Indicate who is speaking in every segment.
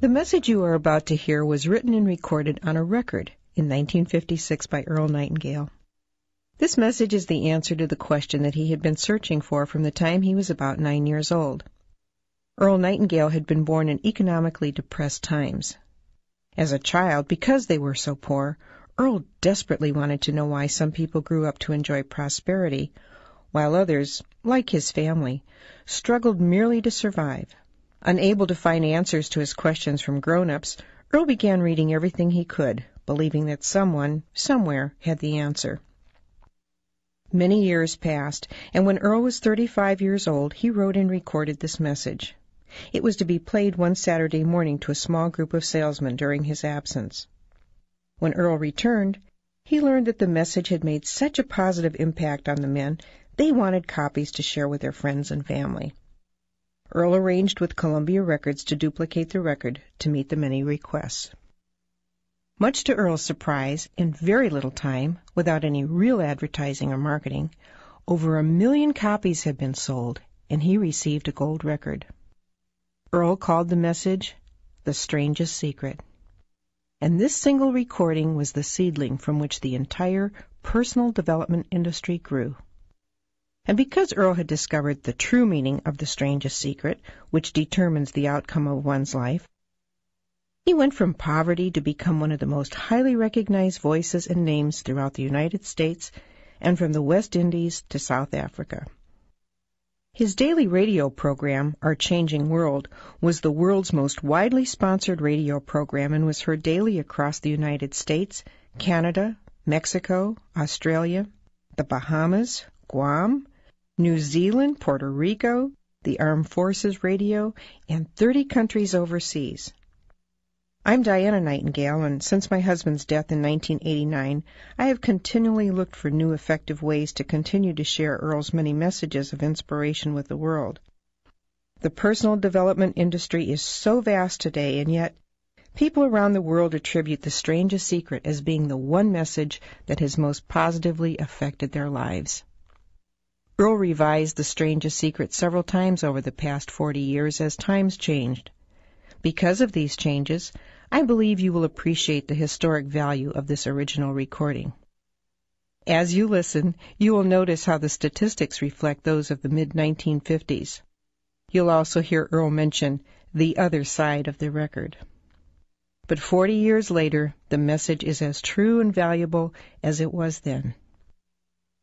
Speaker 1: The message you are about to hear was written and recorded on a record in 1956 by Earl Nightingale. This message is the answer to the question that he had been searching for from the time he was about 9 years old. Earl Nightingale had been born in economically depressed times. As a child, because they were so poor, Earl desperately wanted to know why some people grew up to enjoy prosperity, while others, like his family, struggled merely to survive. Unable to find answers to his questions from grown-ups, Earl began reading everything he could, believing that someone, somewhere, had the answer. Many years passed, and when Earl was 35 years old, he wrote and recorded this message. It was to be played one Saturday morning to a small group of salesmen during his absence. When Earl returned, he learned that the message had made such a positive impact on the men, they wanted copies to share with their friends and family. Earl arranged with Columbia Records to duplicate the record to meet the many requests. Much to Earl's surprise, in very little time, without any real advertising or marketing, over 1 million copies had been sold, and he received a gold record. Earl called the message The Strangest Secret. And this single recording was the seedling from which the entire personal development industry grew. And because Earl had discovered the true meaning of the strangest secret, which determines the outcome of one's life, he went from poverty to become one of the most highly recognized voices and names throughout the United States and from the West Indies to South Africa. His daily radio program, Our Changing World, was the world's most widely sponsored radio program and was heard daily across the United States, Canada, Mexico, Australia, the Bahamas, Guam, New Zealand, Puerto Rico, the Armed Forces Radio, and 30 countries overseas. I'm Diana Nightingale, and since my husband's death in 1989, I have continually looked for new effective ways to continue to share Earl's many messages of inspiration with the world. The personal development industry is so vast today, and yet people around the world attribute the strangest secret as being the one message that has most positively affected their lives. Earl revised the strangest secret several times over the past 40 years as times changed. Because of these changes, I believe you will appreciate the historic value of this original recording. As you listen, you will notice how the statistics reflect those of the mid-1950s. You'll also hear Earl mention the other side of the record. But 40 years later, the message is as true and valuable as it was then.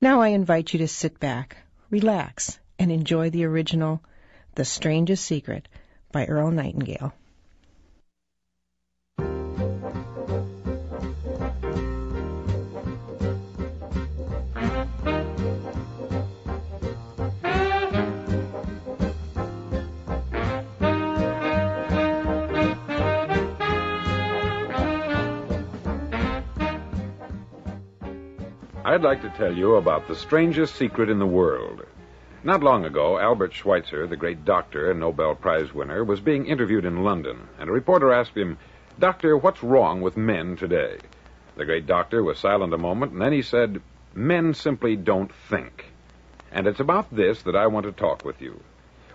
Speaker 1: Now I invite you to sit back, relax, and enjoy the original The Strangest Secret by Earl Nightingale.
Speaker 2: I'd like to tell you about the strangest secret in the world. Not long ago, Albert Schweitzer, the great doctor and Nobel Prize winner, was being interviewed in London, and a reporter asked him, "Doctor, what's wrong with men today?" The great doctor was silent a moment, and then he said, "Men simply don't think." And it's about this that I want to talk with you.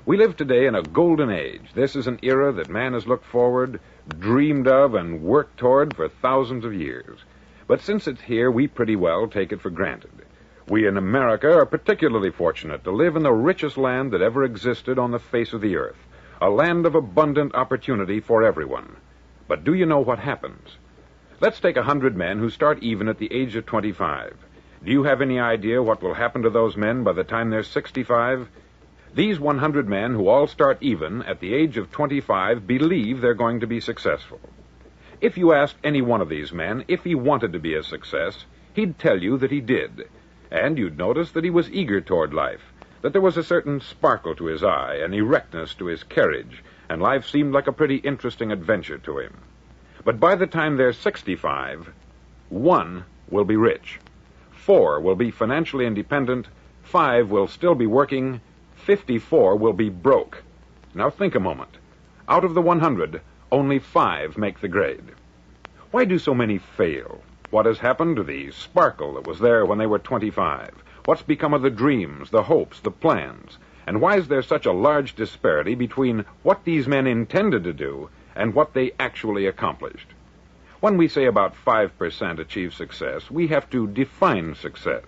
Speaker 2: We live today in a golden age. This is an era that man has looked forward, dreamed of, and worked toward for thousands of years. But since it's here, we pretty well take it for granted. We in America are particularly fortunate to live in the richest land that ever existed on the face of the earth, a land of abundant opportunity for everyone. But do you know what happens? Let's take 100 men who start even at the age of 25. Do you have any idea what will happen to those men by the time they're 65? These 100 men who all start even at the age of 25 believe they're going to be successful. If you asked any one of these men if he wanted to be a success, he'd tell you that he did. And you'd notice that he was eager toward life, that there was a certain sparkle to his eye, an erectness to his carriage, and life seemed like a pretty interesting adventure to him. But by the time they're 65, 1 will be rich, 4 will be financially independent, 5 will still be working, 54 will be broke. Now think a moment. Out of the 100, only 5 make the grade. Why do so many fail? What has happened to the sparkle that was there when they were 25? What's become of the dreams, the hopes, the plans? And why is there such a large disparity between what these men intended to do and what they actually accomplished. When we say about 5% achieve success, we have to define success.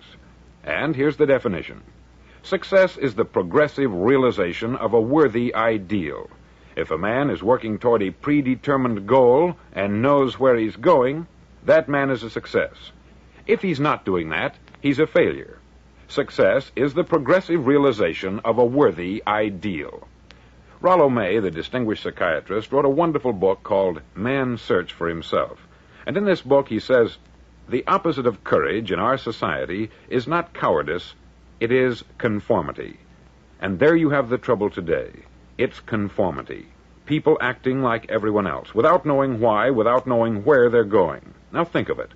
Speaker 2: And here's the definition. Success is the progressive realization of a worthy ideal. If a man is working toward a predetermined goal and knows where he's going, that man is a success. If he's not doing that, he's a failure. Success is the progressive realization of a worthy ideal. Rollo May, the distinguished psychiatrist, wrote a wonderful book called Man's Search for Himself. And in this book he says, the opposite of courage in our society is not cowardice, it is conformity. And there you have the trouble today. It's conformity. People acting like everyone else, without knowing why, without knowing where they're going. Now think of it.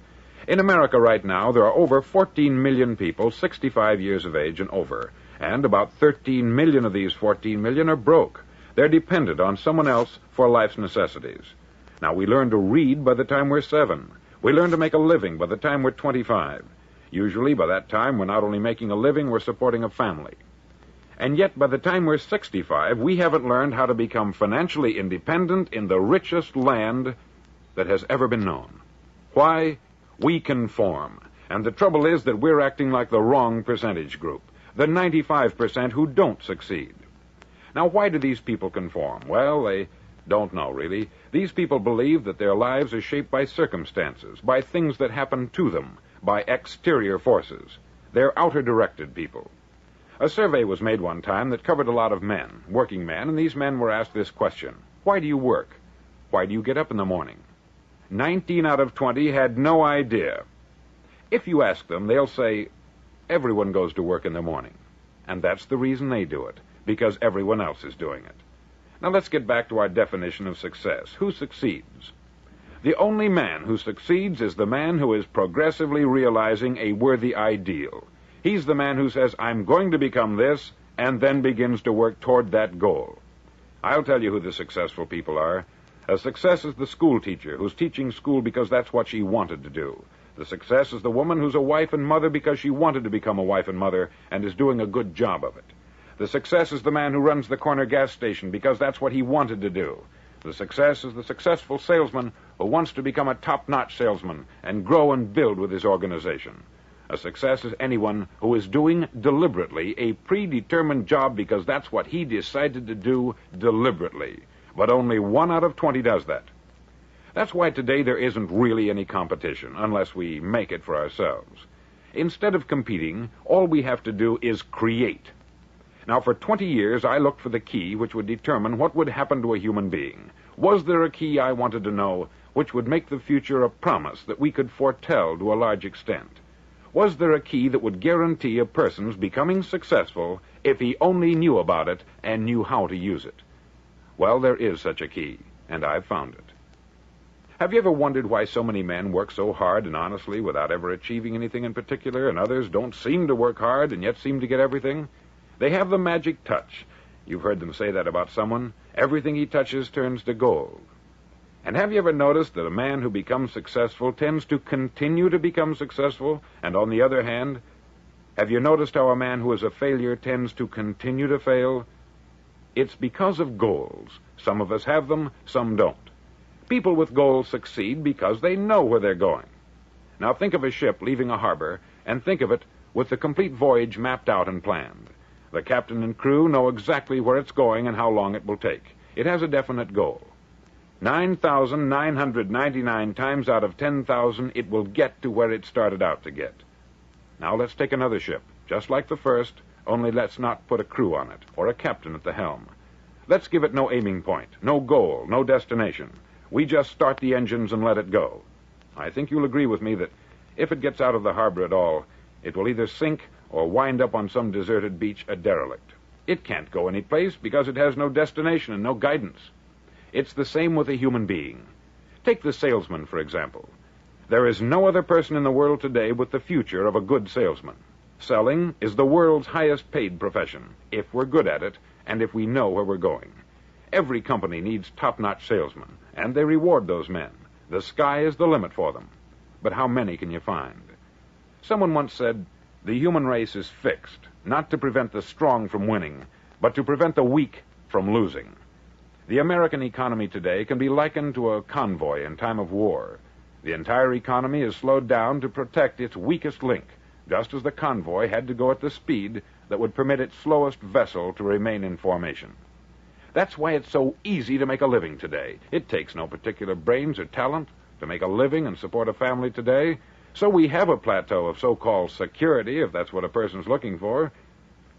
Speaker 2: In America right now, there are over 14 million people 65 years of age and over, and about 13 million of these 14 million are broke. They're dependent on someone else for life's necessities. Now, we learn to read by the time we're 7. We learn to make a living by the time we're 25. Usually, by that time, we're not only making a living, we're supporting a family. And yet, by the time we're 65, we haven't learned how to become financially independent in the richest land that has ever been known. Why? We conform. And the trouble is that we're acting like the wrong percentage group, the 95% who don't succeed. Now, why do these people conform? Well, they don't know, really. These people believe that their lives are shaped by circumstances, by things that happen to them, by exterior forces. They're outer-directed people. A survey was made one time that covered a lot of men, working men, and these men were asked this question. Why do you work? Why do you get up in the morning? 19 out of 20 had no idea. If you ask them, they'll say, everyone goes to work in the morning. And that's the reason they do it, because everyone else is doing it. Now let's get back to our definition of success. Who succeeds? The only man who succeeds is the man who is progressively realizing a worthy ideal. He's the man who says, I'm going to become this, and then begins to work toward that goal. I'll tell you who the successful people are. A success is the school teacher who's teaching school because that's what she wanted to do. The success is the woman who's a wife and mother because she wanted to become a wife and mother and is doing a good job of it. The success is the man who runs the corner gas station because that's what he wanted to do. The success is the successful salesman who wants to become a top-notch salesman and grow and build with his organization. A success is anyone who is doing deliberately a predetermined job because that's what he decided to do deliberately. But only 1 out of 20 does that. That's why today there isn't really any competition, unless we make it for ourselves. Instead of competing, all we have to do is create. Now, for 20 years, I looked for the key which would determine what would happen to a human being. Was there a key, I wanted to know, which would make the future a promise that we could foretell to a large extent? Was there a key that would guarantee a person's becoming successful if he only knew about it and knew how to use it? Well, there is such a key, and I've found it. Have you ever wondered why so many men work so hard and honestly without ever achieving anything in particular, and others don't seem to work hard and yet seem to get everything? They have the magic touch. You've heard them say that about someone. Everything he touches turns to gold. And have you ever noticed that a man who becomes successful tends to continue to become successful, and on the other hand, have you noticed how a man who is a failure tends to continue to fail? It's because of goals. Some of us have them, some don't. People with goals succeed because they know where they're going. Now think of a ship leaving a harbor, and think of it with the complete voyage mapped out and planned. The captain and crew know exactly where it's going and how long it will take. It has a definite goal. 9,999 times out of 10,000, it will get to where it started out to get. Now let's take another ship, just like the first, only let's not put a crew on it, or a captain at the helm. Let's give it no aiming point, no goal, no destination. We just start the engines and let it go. I think you'll agree with me that if it gets out of the harbor at all, it will either sink or wind up on some deserted beach a derelict. It can't go any place because it has no destination and no guidance. It's the same with a human being. Take the salesman, for example. There is no other person in the world today with the future of a good salesman. Selling is the world's highest paid profession, if we're good at it, and if we know where we're going. Every company needs top-notch salesmen, and they reward those men. The sky is the limit for them. But how many can you find? Someone once said, the human race is fixed, not to prevent the strong from winning, but to prevent the weak from losing. The American economy today can be likened to a convoy in time of war. The entire economy is slowed down to protect its weakest link, just as the convoy had to go at the speed that would permit its slowest vessel to remain in formation. That's why it's so easy to make a living today. It takes no particular brains or talent to make a living and support a family today. So we have a plateau of so-called security, if that's what a person's looking for.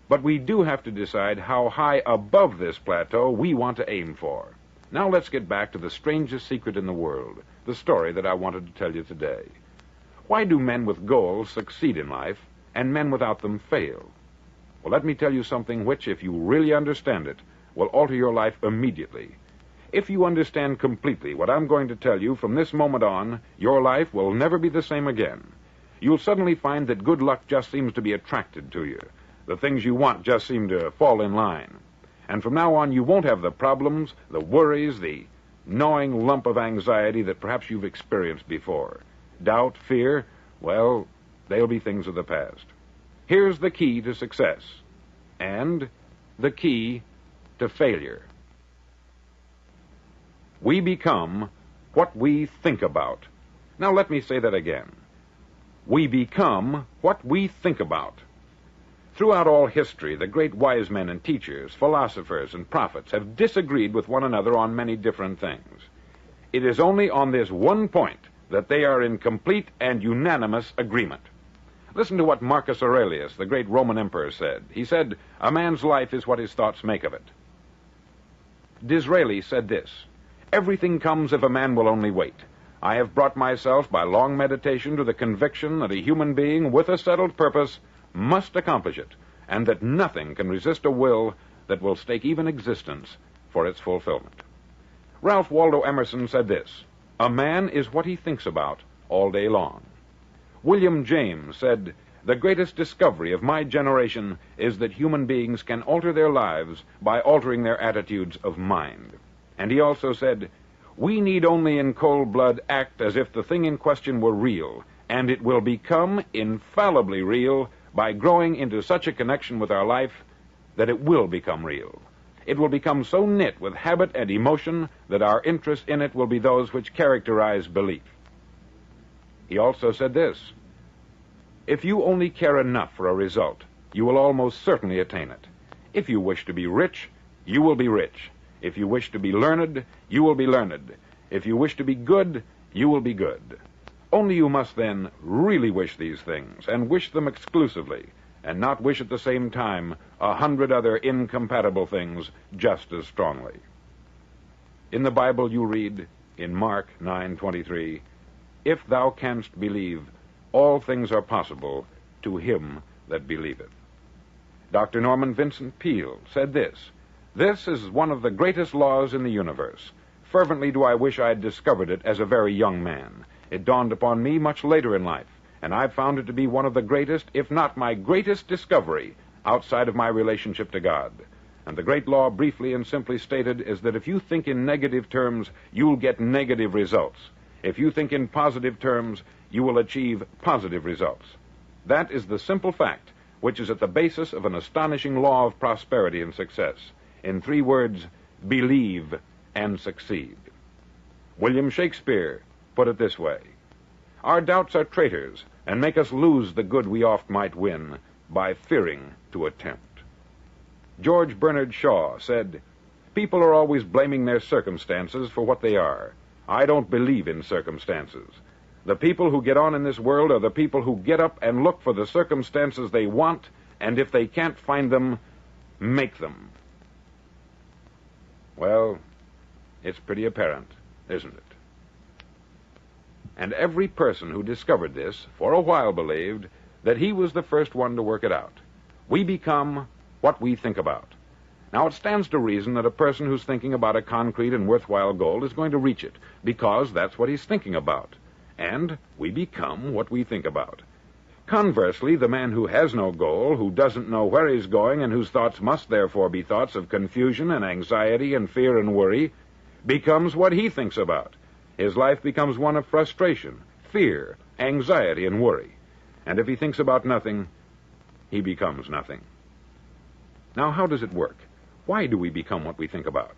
Speaker 2: But we do have to decide how high above this plateau we want to aim for. Now let's get back to the strangest secret in the world, the story that I wanted to tell you today. Why do men with goals succeed in life and men without them fail? Well, let me tell you something which, if you really understand it, will alter your life immediately. If you understand completely what I'm going to tell you from this moment on, your life will never be the same again. You'll suddenly find that good luck just seems to be attracted to you. The things you want just seem to fall in line. And from now on, you won't have the problems, the worries, the gnawing lump of anxiety that perhaps you've experienced before. Doubt, fear, well, they'll be things of the past. Here's the key to success, and the key to failure. We become what we think about. Now let me say that again. We become what we think about. Throughout all history, the great wise men and teachers, philosophers and prophets have disagreed with one another on many different things. It is only on this one point that they are in complete and unanimous agreement. Listen to what Marcus Aurelius, the great Roman emperor, said. He said, "A man's life is what his thoughts make of it." Disraeli said this, "Everything comes if a man will only wait. I have brought myself by long meditation to the conviction that a human being with a settled purpose must accomplish it, and that nothing can resist a will that will stake even existence for its fulfillment." Ralph Waldo Emerson said this, "A man is what he thinks about all day long." William James said, "The greatest discovery of my generation is that human beings can alter their lives by altering their attitudes of mind." And he also said, "We need only in cold blood act as if the thing in question were real, and it will become infallibly real by growing into such a connection with our life that it will become real. It will become so knit with habit and emotion that our interest in it will be those which characterize belief." He also said this, "If you only care enough for a result, you will almost certainly attain it. If you wish to be rich, you will be rich. If you wish to be learned, you will be learned. If you wish to be good, you will be good. Only you must then really wish these things, and wish them exclusively, and not wish at the same time 100 other incompatible things just as strongly." In the Bible you read, in Mark 9:23, "If thou canst believe, all things are possible to him that believeth." Dr. Norman Vincent Peale said this, "This is one of the greatest laws in the universe. Fervently do I wish I had discovered it as a very young man. It dawned upon me much later in life, and I've found it to be one of the greatest, if not my greatest discovery outside of my relationship to God. And the great law, briefly and simply stated, is that if you think in negative terms, you'll get negative results. If you think in positive terms, you will achieve positive results. That is the simple fact which is at the basis of an astonishing law of prosperity and success. In 3 words, believe and succeed." William Shakespeare put it this way, "Our doubts are traitors, and make us lose the good we oft might win by fearing to attempt." George Bernard Shaw said, "People are always blaming their circumstances for what they are. I don't believe in circumstances. The people who get on in this world are the people who get up and look for the circumstances they want, and if they can't find them, make them." Well, it's pretty apparent, isn't it? And every person who discovered this for a while believed that he was the first one to work it out. We become what we think about. Now, it stands to reason that a person who's thinking about a concrete and worthwhile goal is going to reach it, because that's what he's thinking about. And we become what we think about. Conversely, the man who has no goal, who doesn't know where he's going, and whose thoughts must therefore be thoughts of confusion and anxiety and fear and worry, becomes what he thinks about. His life becomes one of frustration, fear, anxiety, and worry. And if he thinks about nothing, he becomes nothing. Now, how does it work? Why do we become what we think about?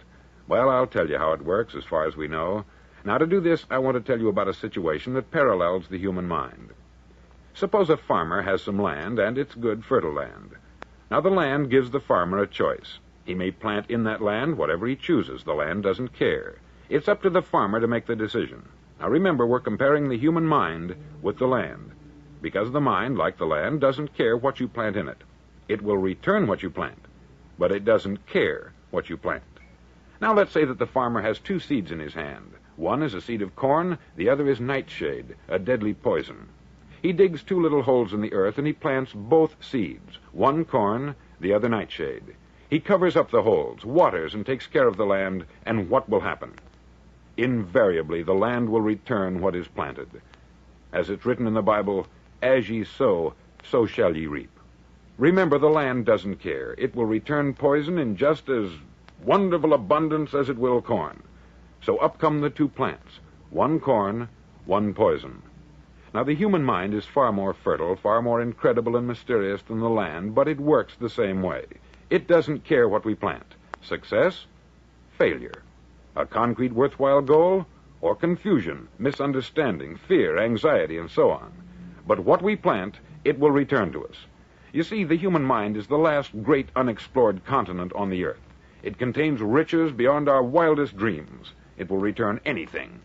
Speaker 2: Well, I'll tell you how it works as far as we know. Now, to do this, I want to tell you about a situation that parallels the human mind. Suppose a farmer has some land, and it's good, fertile land. Now, the land gives the farmer a choice. He may plant in that land whatever he chooses. The land doesn't care. It's up to the farmer to make the decision. Now, remember, we're comparing the human mind with the land, because the mind, like the land, doesn't care what you plant in it. It will return what you plant, but it doesn't care what you plant. Now, let's say that the farmer has two seeds in his hand. One is a seed of corn, the other is nightshade, a deadly poison. He digs two little holes in the earth, and he plants both seeds, one corn, the other nightshade. He covers up the holes, waters, and takes care of the land, and what will happen? Invariably, the land will return what is planted. As it's written in the Bible, as ye sow, so shall ye reap. Remember, the land doesn't care. It will return poison in just as wonderful abundance as it will corn. So up come the two plants, one corn, one poison. Now, the human mind is far more fertile, far more incredible and mysterious than the land, but it works the same way. It doesn't care what we plant. Success, failure. A concrete, worthwhile goal, or confusion, misunderstanding, fear, anxiety, and so on. But what we plant, it will return to us. You see, the human mind is the last great unexplored continent on the earth. It contains riches beyond our wildest dreams. It will return anything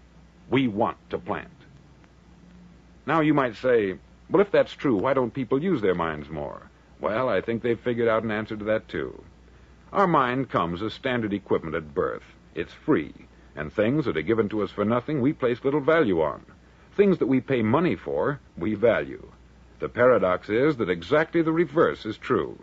Speaker 2: we want to plant. Now, you might say, well, if that's true, why don't people use their minds more? Well, I think they've figured out an answer to that, too. Our mind comes as standard equipment at birth. It's free, and things that are given to us for nothing we place little value on. Things that we pay money for, we value. The paradox is that exactly the reverse is true.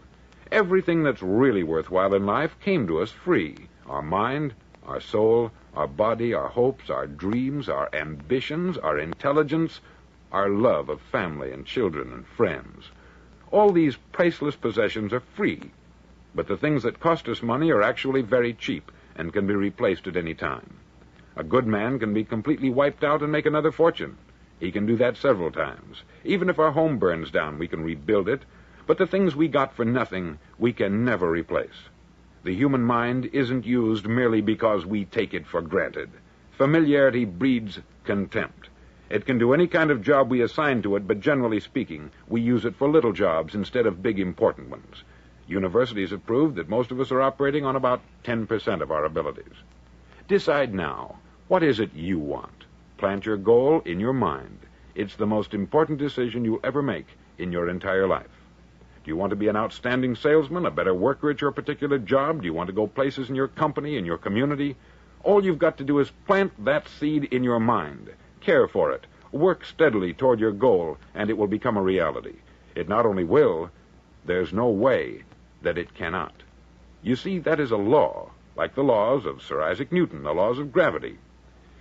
Speaker 2: Everything that's really worthwhile in life came to us free. Our mind, our soul, our body, our hopes, our dreams, our ambitions, our intelligence, our love of family and children and friends. All these priceless possessions are free, but the things that cost us money are actually very cheap and can be replaced at any time. A good man can be completely wiped out and make another fortune. He can do that several times. Even if our home burns down, we can rebuild it, but the things we got for nothing, we can never replace. The human mind isn't used merely because we take it for granted. Familiarity breeds contempt. It can do any kind of job we assign to it, but generally speaking, we use it for little jobs instead of big, important ones. Universities have proved that most of us are operating on about 10% of our abilities. Decide now, what is it you want? Plant your goal in your mind. It's the most important decision you'll ever make in your entire life. Do you want to be an outstanding salesman, a better worker at your particular job? Do you want to go places in your company, in your community? All you've got to do is plant that seed in your mind. Care for it. Work steadily toward your goal, and it will become a reality. It not only will, there's no way that it cannot. You see, that is a law, like the laws of Sir Isaac Newton, the laws of gravity.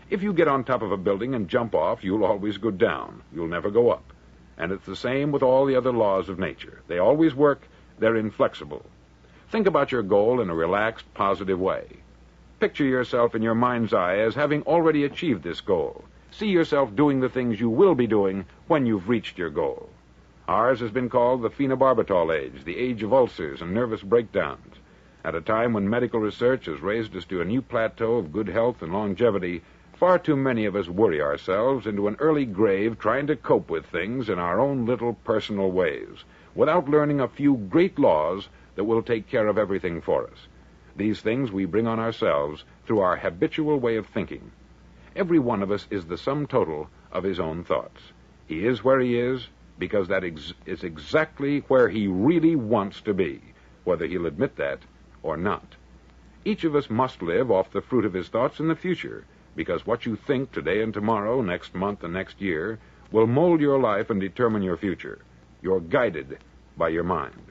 Speaker 2: If you get on top of a building and jump off, you'll always go down. You'll never go up. And it's the same with all the other laws of nature. They always work. They're inflexible. Think about your goal in a relaxed, positive way. Picture yourself in your mind's eye as having already achieved this goal. See yourself doing the things you will be doing when you've reached your goal. Ours has been called the phenobarbital age, the age of ulcers and nervous breakdowns. At a time when medical research has raised us to a new plateau of good health and longevity, far too many of us worry ourselves into an early grave trying to cope with things in our own little personal ways, without learning a few great laws that will take care of everything for us. These things we bring on ourselves through our habitual way of thinking. Every one of us is the sum total of his own thoughts. He is where he is because that is exactly where he really wants to be, whether he'll admit that or not. Each of us must live off the fruit of his thoughts in the future, because what you think today and tomorrow, next month and next year, will mold your life and determine your future. You're guided by your mind.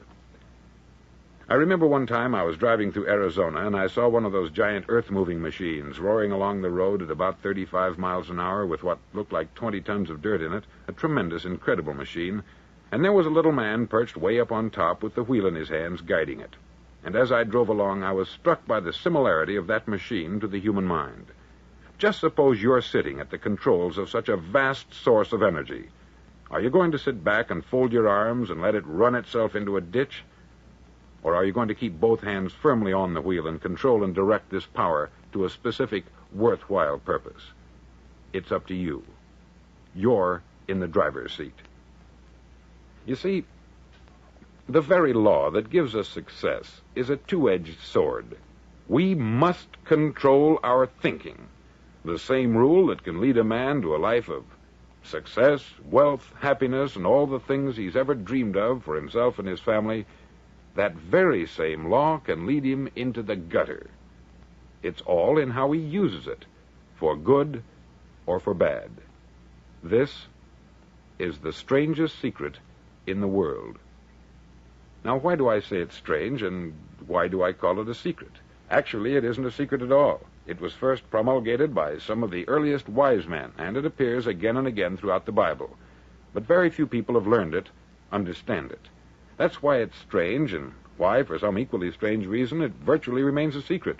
Speaker 2: I remember one time I was driving through Arizona, and I saw one of those giant earth-moving machines roaring along the road at about 35 miles an hour with what looked like 20 tons of dirt in it, a tremendous, incredible machine, and there was a little man perched way up on top with the wheel in his hands guiding it. And as I drove along, I was struck by the similarity of that machine to the human mind. Just suppose you're sitting at the controls of such a vast source of energy. Are you going to sit back and fold your arms and let it run itself into a ditch? Or are you going to keep both hands firmly on the wheel and control and direct this power to a specific, worthwhile purpose? It's up to you. You're in the driver's seat. You see, the very law that gives us success is a two-edged sword. We must control our thinking. The same rule that can lead a man to a life of success, wealth, happiness, and all the things he's ever dreamed of for himself and his family, that very same law can lead him into the gutter. It's all in how he uses it, for good or for bad. This is the strangest secret in the world. Now, why do I say it's strange, and why do I call it a secret? Actually, it isn't a secret at all. It was first promulgated by some of the earliest wise men, and it appears again and again throughout the Bible. But very few people have learned it, understand it. That's why it's strange, and why, for some equally strange reason, it virtually remains a secret.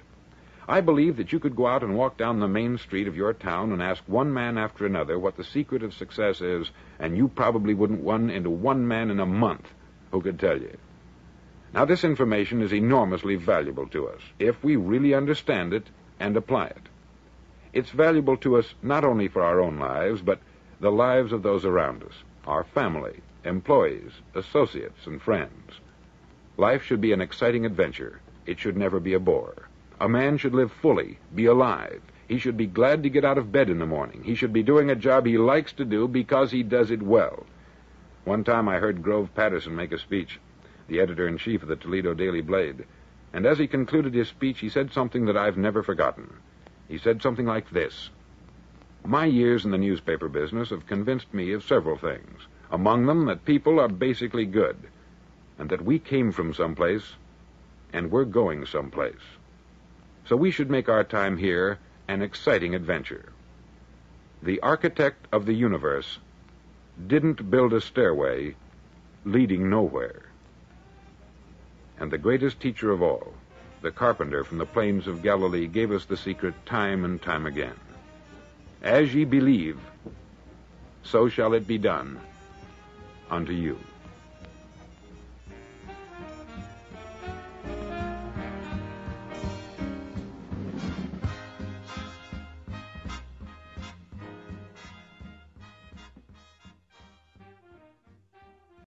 Speaker 2: I believe that you could go out and walk down the main street of your town and ask one man after another what the secret of success is, and you probably wouldn't run into one man in a month who could tell you. Now, this information is enormously valuable to us if we really understand it and apply it. It's valuable to us not only for our own lives, but the lives of those around us, our family, employees, associates, and friends. Life should be an exciting adventure. It should never be a bore. A man should live fully, be alive. He should be glad to get out of bed in the morning. He should be doing a job he likes to do because he does it well. One time I heard Grove Patterson make a speech, the editor-in-chief of the Toledo Daily Blade, and as he concluded his speech, he said something that I've never forgotten. He said something like this: "My years in the newspaper business have convinced me of several things, among them that people are basically good, and that we came from someplace, and we're going someplace. So we should make our time here an exciting adventure. The architect of the universe didn't build a stairway leading nowhere. And the greatest teacher of all, the carpenter from the plains of Galilee, gave us the secret time and time again. As ye believe, so shall it be done unto you."